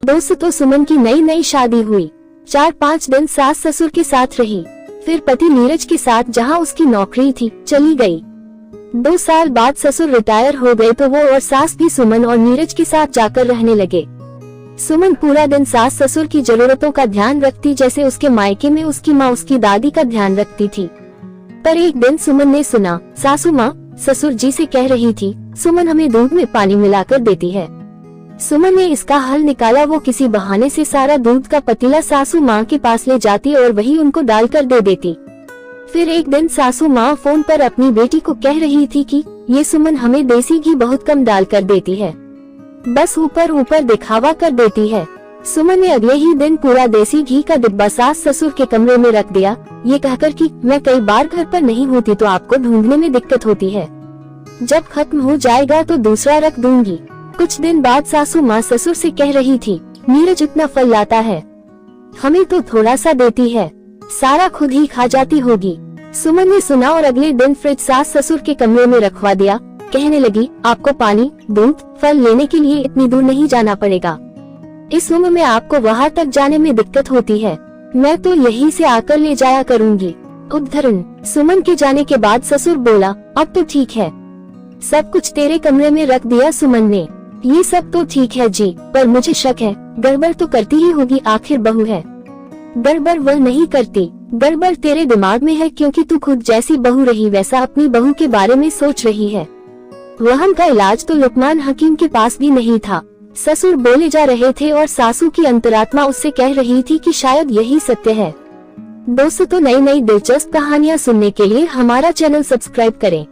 दोस्तों, सुमन की नई नई शादी हुई। 4-5 दिन सास ससुर के साथ रही, फिर पति नीरज के साथ जहां उसकी नौकरी थी चली गई। 2 साल बाद ससुर रिटायर हो गए तो वो और सास भी सुमन और नीरज के साथ जाकर रहने लगे। सुमन पूरा दिन सास ससुर की जरूरतों का ध्यान रखती, जैसे उसके मायके में उसकी माँ उसकी दादी का ध्यान रखती थी। पर एक दिन सुमन ने सुना सासू माँ ससुर जी से कह रही थी, सुमन हमें दूध में पानी मिलाकर देती है। सुमन ने इसका हल निकाला, वो किसी बहाने से सारा दूध का पतीला सासू माँ के पास ले जाती और वही उनको डालकर दे देती। फिर एक दिन सासू माँ फोन पर अपनी बेटी को कह रही थी कि ये सुमन हमें देसी घी बहुत कम डालकर देती है, बस ऊपर ऊपर दिखावा कर देती है। सुमन ने अगले ही दिन पूरा देसी घी का डिब्बा सास ससुर के कमरे में रख दिया, ये कहकर कि मैं कई बार घर पर नहीं होती तो आपको ढूंढने में दिक्कत होती है, जब खत्म हो जाएगा तो दूसरा रख दूंगी। कुछ दिन बाद सासू माँ ससुर से कह रही थी, नीरज इतना फल लाता है, हमें तो थोड़ा सा देती है, सारा खुद ही खा जाती होगी। सुमन ने सुना और अगले दिन फ्रिज सास ससुर के कमरे में रखवा दिया। कहने लगी, आपको पानी दूध फल लेने के लिए इतनी दूर नहीं जाना पड़ेगा, इस उम्र में आपको वहाँ तक जाने में दिक्कत होती है, मैं तो यहीं से आकर ले जाया करूँगी। उद्धरण। सुमन के जाने के बाद ससुर बोला, अब तो ठीक है, सब कुछ तेरे कमरे में रख दिया। सुमन ने, ये सब तो ठीक है जी, पर मुझे शक है, गड़बड़ तो करती ही होगी, आखिर बहू है। गड़बड़ वह नहीं करती, गड़बड़ तेरे दिमाग में है, क्योंकि तू खुद जैसी बहू रही वैसा अपनी बहू के बारे में सोच रही है। वहम का इलाज तो लुकमान हकीम के पास भी नहीं था। ससुर बोले जा रहे थे और सासू की अंतरात्मा उससे कह रही थी कि शायद यही सत्य है। दोस्तों, नई नई दिलचस्प कहानियाँ सुनने के लिए हमारा चैनल सब्सक्राइब करें।